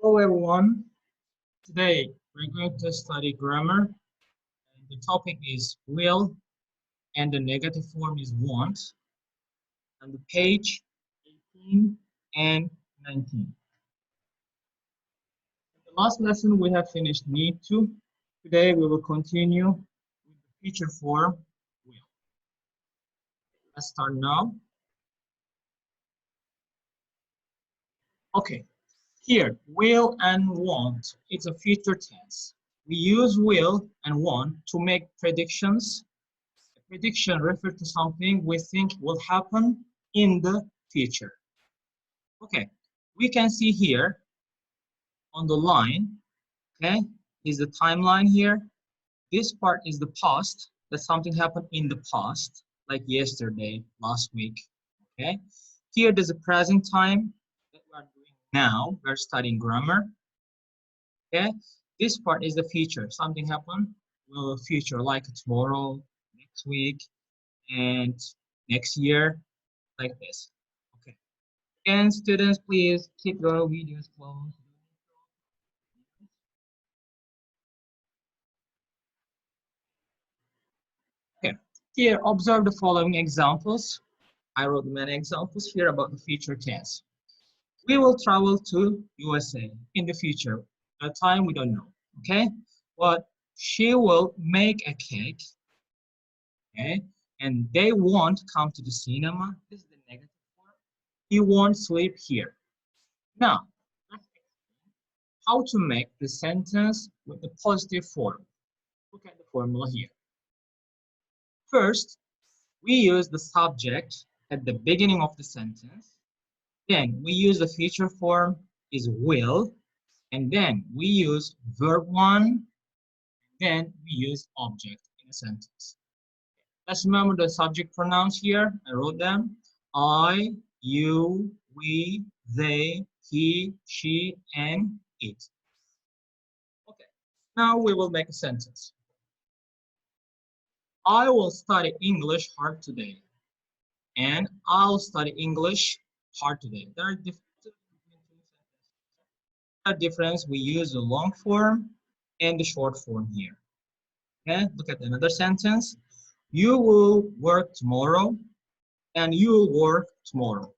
Hello everyone. Today we're going to study grammar. And the topic is will and the negative form is want. On the page 18 and 19. In the last lesson we have finished need to. Today we will continue with the future form will. Let's start now. Okay, here will and want is a future tense. We use will and want to make predictions. Prediction refers to something we think will happen in the future. Okay, we can see here on the line, okay, is the timeline here. This part is the past, that something happened in the past, like yesterday, last week, okay. Here there's a present time that we are doing now. We're studying grammar, okay. This part is the future, something happened in the future, like tomorrow, next week, and next year, like this. Okay. And students, please keep your videos closed. Okay. Here, observe the following examples. I wrote many examples here about the future tense. We will travel to USA in the future. At the time we don't know. Okay. But she will make a cake. Okay. And they won't come to the cinema. This is the negative form. He won't sleep here. Now, let's how to make the sentence with the positive form. Look at the formula here. First, we use the subject at the beginning of the sentence. Then we use the future form is will. And then we use verb one. Then we use object in a sentence. Let's remember the subject pronouns here. I wrote them. I, you, we, they, he, she, and it. Okay. Now we will make a sentence. I will study English hard today. And I'll study English hard today. There are difference. We use the long form and the short form here. Okay, look at another sentence. You will work tomorrow and you will work tomorrow.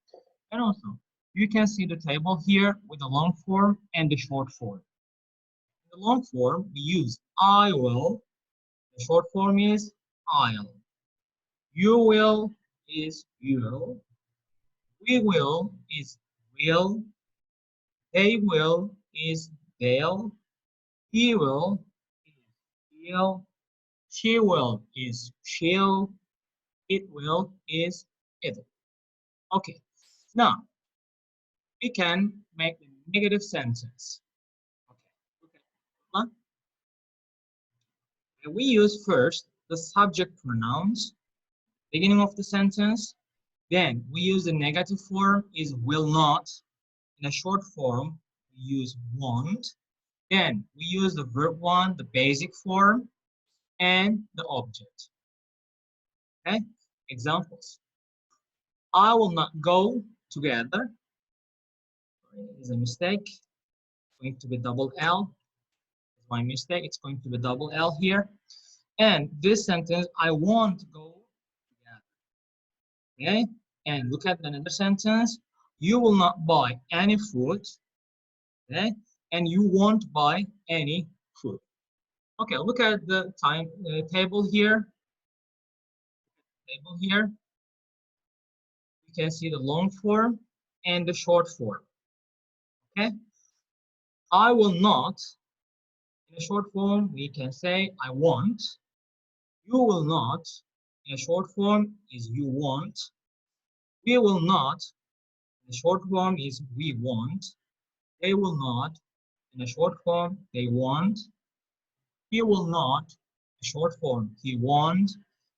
And also, you can see the table here with the long form and the short form. In the long form, we use I will. The short form is I'll. You will is you'll. We will is will. They will is they'll. He will is he'll. She will is she'll. It will is it'll. Okay. Now we can make a negative sentence. Okay. And we use first the subject pronouns, beginning of the sentence. Then we use the negative form is will not. In a short form, we use won't. Then we use the verb one, the basic form, and the object. Okay, examples. I will not go together. Is a mistake. It's going to be double L. It's my mistake. It's going to be double L here. And this sentence, I won't go together. Okay, and look at another sentence. You will not buy any food. Okay, and you won't buy any food. Okay, look at the time table here. You can see the long form and the short form. Okay, I will not. In a short form, we can say I won't. You will not. In a short form is you won't. We will not. In a short form is we won't. They will not. In a short form, they won't. He will not. In a short form, he won't.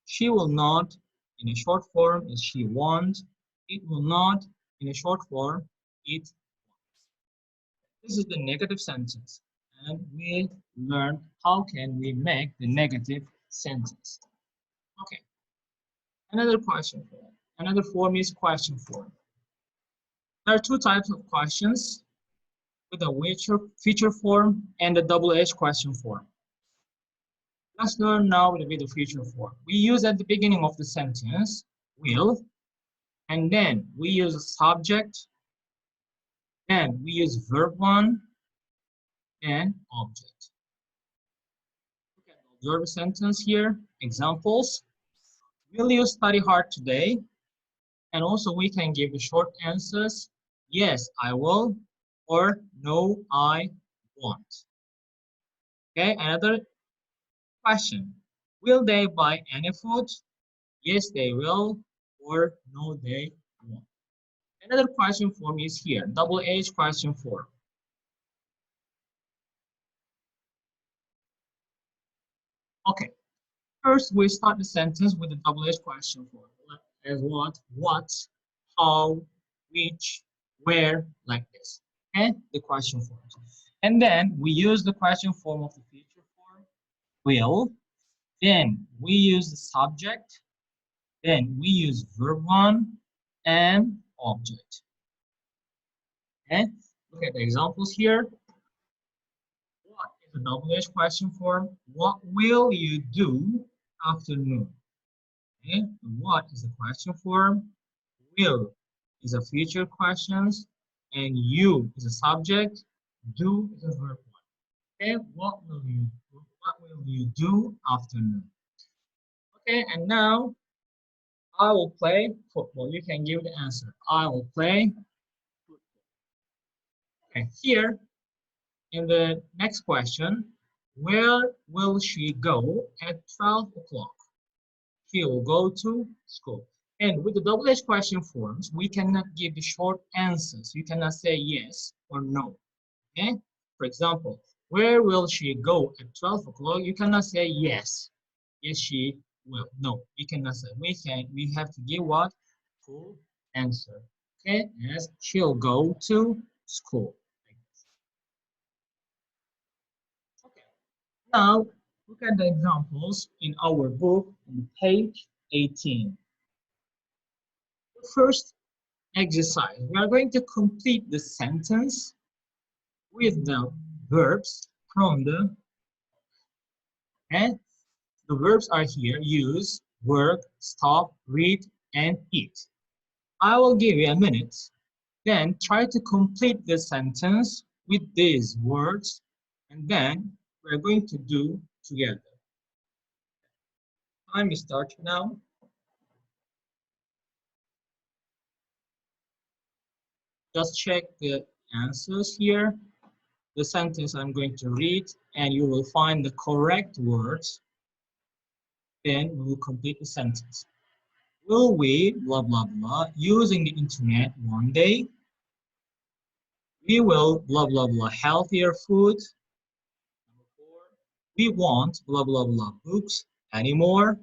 She will not. In a short form is she won't. It will not. In a short form, it won't. This is the negative sentence. And we learned how can we make the negative sentence. Okay. Another question form. Another form is question form. There are two types of questions. with the future form and the double-edged question form. Let's learn now with the future form. We use at the beginning of the sentence will, and then we use a subject, then we use verb 1 and object. Okay, observe the sentence here. Examples. Will you study hard today? And also we can give the short answers. Yes, I will, or no, I won't. Okay, another question. Will they buy any food? Yes, they will, or no, they won't. Another question form is here, double-edged question form. Okay, first we start the sentence with the double-edged question form. As what, how, which, where, like this. Okay, the question form. And then we use the question form of the future form, will. Then we use the subject. Then we use verb 1 and object. Okay, look at the examples here. What is a double-edged question form? What will you do after noon? Okay, what is a question form? Will is a future questions, and you is a subject. Do is a verb 1. Okay, what will you do after noon? Okay, and now I will play football. You can give the answer. I will play football. Okay, here in the next question, where will she go at 12 o'clock? She will go to school. And with the double-edged question forms, we cannot give the short answers. You cannot say yes or no. Okay? For example, where will she go at 12 o'clock? You cannot say yes. Yes, she will. No, you cannot say. We have to give what? Full answer. Okay? Yes, she'll go to school. Okay. Now, look at the examples in our book on page 18. The first exercise, we are going to complete the sentence with the verbs from the, and the verbs are here, use, work, stop, read, and eat. I will give you a minute, then try to complete the sentence with these words, and then we're going to do together. Time starts now. Just check the answers here. The sentence I'm going to read, and you will find the correct words. Then we will complete the sentence. Will we, blah, blah, blah, using the internet one day? We will, blah, blah, blah, healthier food. Number 4, we want, blah, blah, blah, books anymore.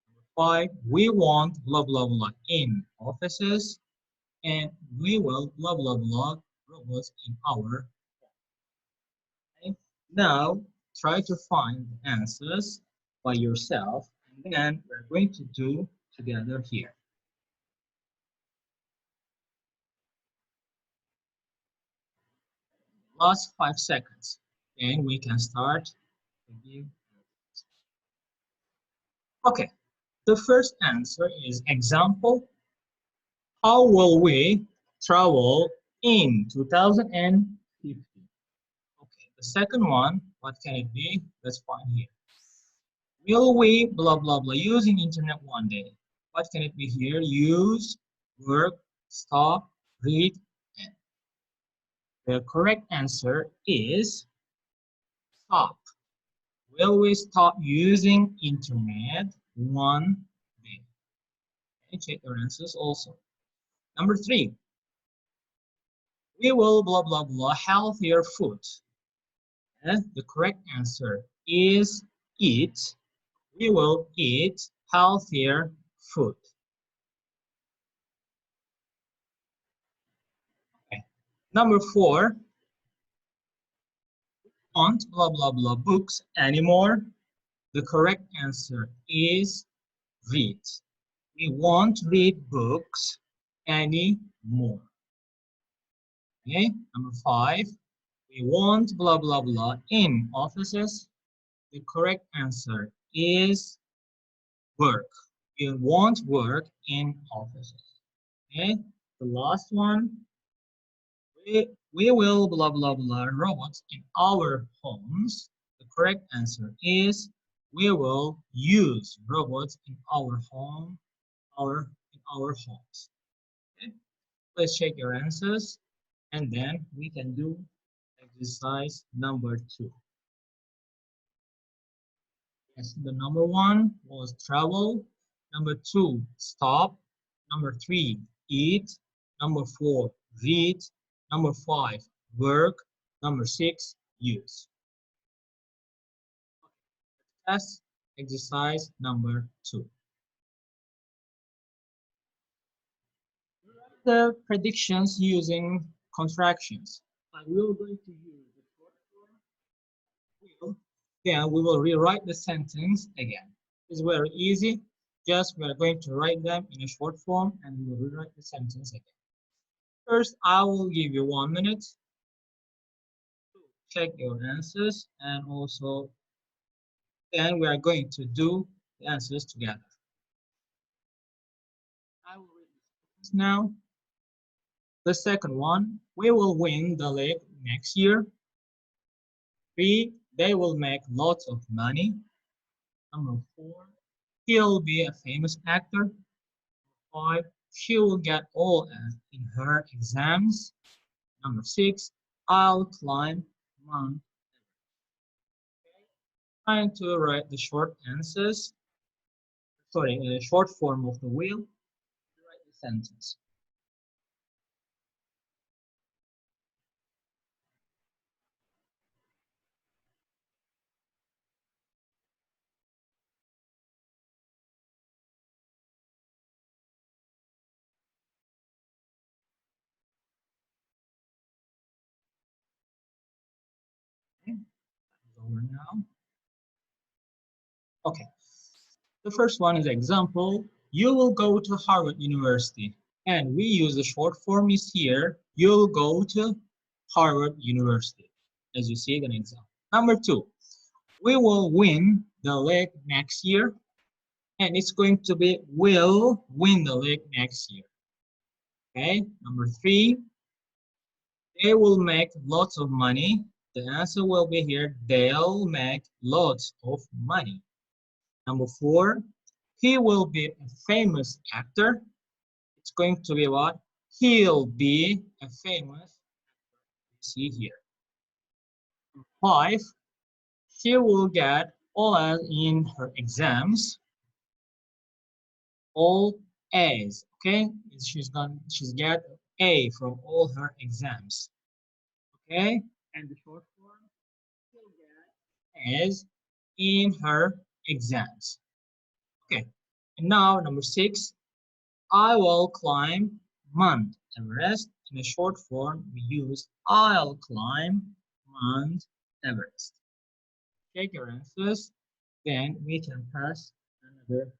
Number 5, we want, blah, blah, blah, in offices. And we will, blah, blah, blah, robots in our. Okay? Now, try to find the answers by yourself, and then we're going to do together here. Last 5 seconds, and we can start. Okay, the first answer is example. How will we travel in 2050? Okay, the second one, what can it be? Let's find here. Will we, blah, blah, blah, using internet one day? What can it be here? Use, work, stop, read, and. The correct answer is stop. Will we stop using internet one day? Okay, check your answers also. Number 3, we will, blah, blah, blah, healthier food. And the correct answer is eat. We will eat healthier food. Okay. Number 4, want, blah, blah, blah, books anymore. The correct answer is read. We won't read books anymore. Okay, number 5, we want blah blah blah in offices. The correct answer is work. We want work in offices. Okay, the last one, we will blah blah blah robots in our homes. The correct answer is we will use robots in our home, in our homes. Okay, let's check your answers, and then we can do exercise number 2. Yes, the number 1 was travel. Number 2, stop. Number 3, eat. Number 4, read. Number 5, work. Number 6, use. Test exercise number 2. The predictions using contractions. I will going to use the short form. Then we will rewrite the sentence again. It's very easy. Just we are going to write them in a short form and we will rewrite the sentence again. First, I will give you 1 minute to check your answers, and also then we are going to do the answers together. I will read this now. The second one, we will win the league next year. 3, they will make lots of money. Number 4, he'll be a famous actor. 5, she will get all A's in her exams. Number 6, I'll climb Mount. Trying to write the short answers, short form of the wheel, to write the sentence. Okay, that's over now. Okay, the first one is example. You will go to Harvard University, and we use the short form is here. You'll go to Harvard University, as you see in example. Number 2, we will win the league next year, and it's going to be will win the league next year. Okay, number 3, they will make lots of money. The answer will be here, they'll make lots of money. Number 4, he will be a famous actor. It's going to be what? He'll be a famous actor. See here. 5, she will get all A's in her exams. All A's, okay? She's got A from all her exams. Okay? And the short form, she'll get A's in her exams. Okay. And now number 6, I will climb Mount Everest. In a short form, we use I'll climb Mount Everest. Check your answers, then we can pass another.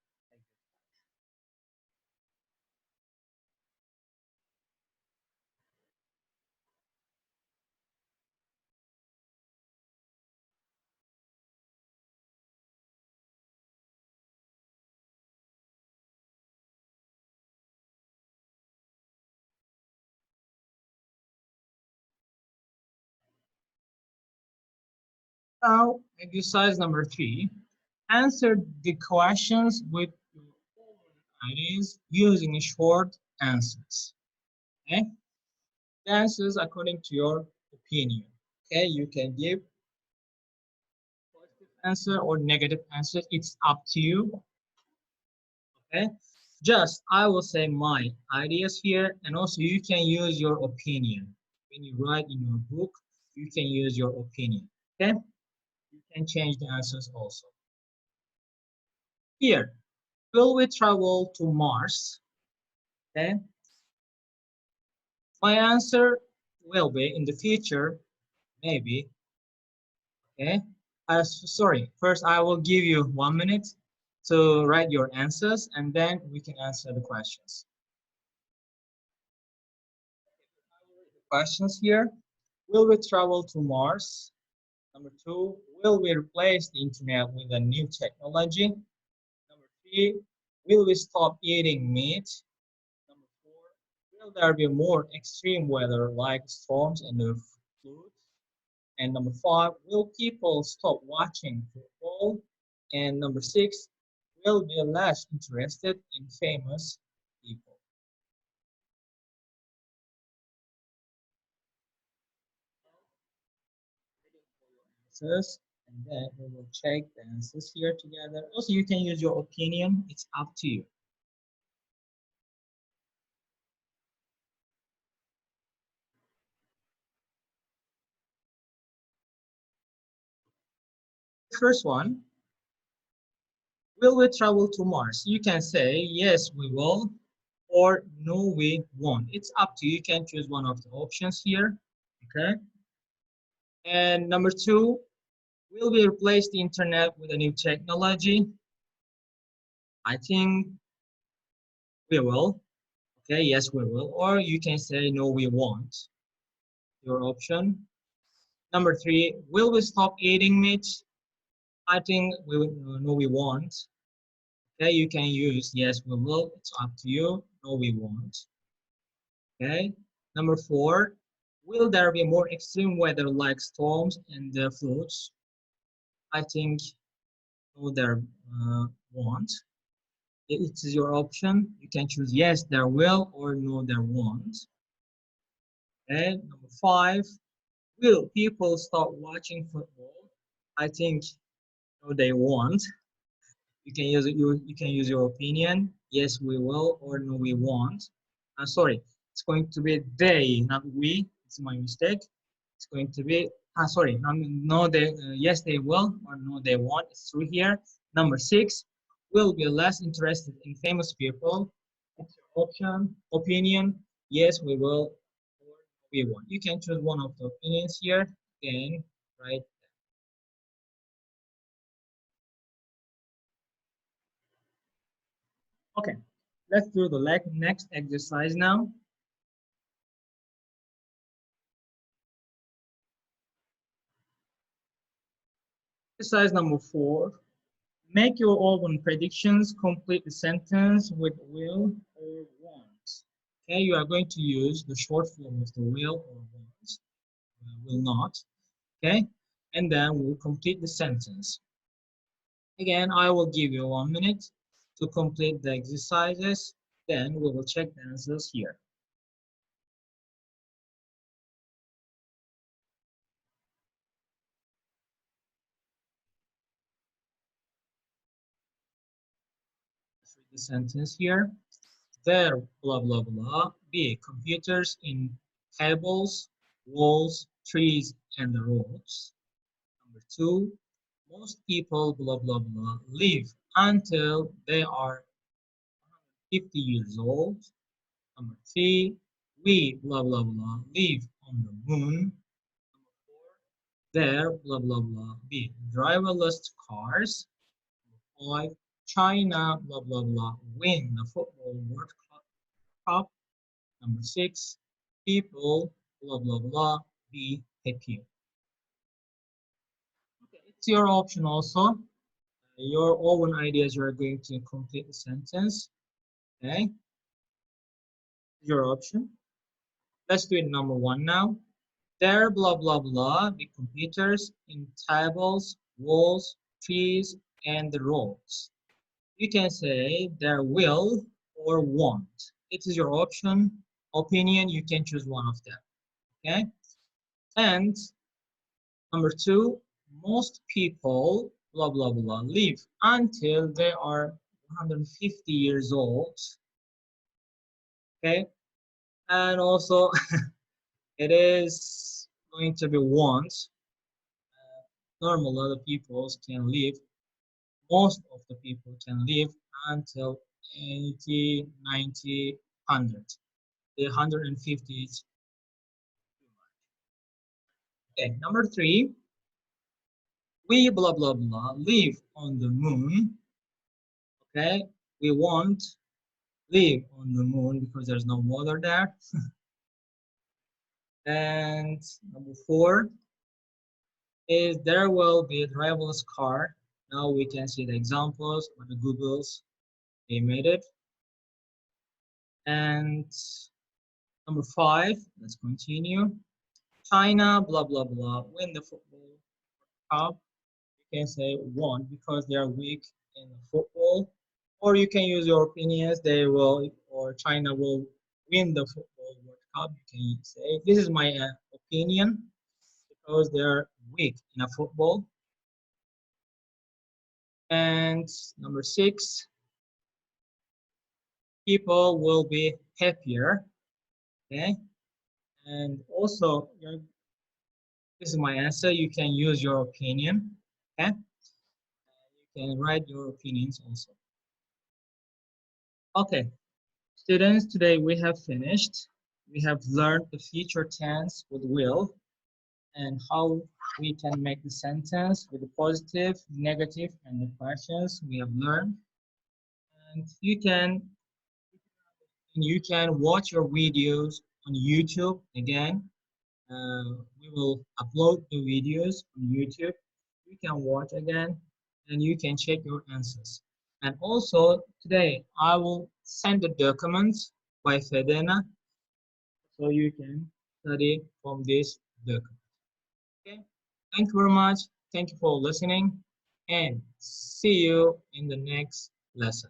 Now, exercise number 3. Answer the questions with your own ideas using short answers. Okay? The answers according to your opinion. Okay, you can give positive answer or negative answer. It's up to you. Okay, just I will say my ideas here, and also you can use your opinion when you write in your book. You can use your opinion. Okay, you can change the answers also. Here, will we travel to Mars? Okay, my answer will be in the future, maybe. Okay, sorry. First, I will give you 1 minute to write your answers, and then we can answer the questions. questions here. Will we travel to Mars? Number two, will we replace the internet with a new technology? Number three, will we stop eating meat? Number four, will there be more extreme weather like storms and the floods? And number five, will people stop watching football? And number six, will be less interested in famous people. Answers, and then we will check the answers here together. Also, you can use your opinion. It's up to you. First one, will we travel to Mars? You can say yes, we will, or no, we won't. It's up to you. You can choose one of the options here. Okay. And number two, will we replace the internet with a new technology? I think we will. Okay, yes, we will. Or you can say no, we won't. Your option. Number three, will we stop eating meat? I think we will, no, we won't. Okay, you can use yes, we will. It's up to you. No, we won't. Okay. Number four, will there be more extreme weather like storms and floods? I think no, there won't. It is your option. You can choose yes, there will, or no, there won't. Okay. Number five, will people start watching football? I think no, they won't. You can use your opinion. Yes, we will, or no, we won't. Sorry, it's going to be they, not we. It's my mistake. It's going to be sorry. No, they yes they will, or no they won't. It's true here. Number six, will be less interested in famous people. It's your option opinion. Yes, we will, or we won't. You can choose one of the opinions here. Then right. Okay, let's do the next exercise now. Exercise number 4. Make your own predictions. Complete the sentence with will or want. Okay, you are going to use the short form of the will or want. Will not. Okay, and then we'll complete the sentence. Again, I will give you 1 minute to complete the exercises. Then we will check the answers here. Let's read the sentence here. There, blah, blah, blah. B, computers in tables, walls, trees, and the roads. Number 2, most people, blah, blah, blah, live until they are 50 years old. Number 3, we, blah, blah, blah, live on the moon. Number 4, there, blah, blah, blah, B, driverless cars. Number 5, China, blah, blah, blah, win the football World Cup. Number 6, people, blah, blah, blah, be happy. Okay, it's your option also. Your own ideas, you are going to complete the sentence. Okay, your option. Let's do it number 1 now. There, blah, blah, blah, the computers in tables, walls, trees, and the roads. You can say there will or won't. It is your option, opinion, you can choose one of them. Okay, and number 2, most people, blah, blah, blah, live until they are 150 years old. Okay, and also it is going to be once. Normal, other people can live, most of the people can live until 80, 90, 100. The 150 is too much. Okay, number 3, we, blah, blah, blah, live on the moon. Okay, we won't live on the moon because there's no water there. And number 4 is there will be a driverless car. Now we can see the examples on the Google's. They made it. And number 5, let's continue. China, blah, blah, blah, win the football cup. You can say won because they are weak in football. Or you can use your opinions. They will, or China will win the football World Cup. You can say, this is my opinion because they are weak in a football. And number 6, people will be happier. Okay. And also, this is my answer. You can use your opinion. Okay. You can write your opinions also. Okay. Students, today we have finished. We have learned the future tense with will and how we can make the sentence with the positive, negative, and the questions we have learned. And you can watch your videos on YouTube again. We will upload the videos on YouTube. You can watch again and you can check your answers. And also today I will send the documents by Fedena so you can study from this document. Okay. Thank you very much. Thank you for listening and see you in the next lesson.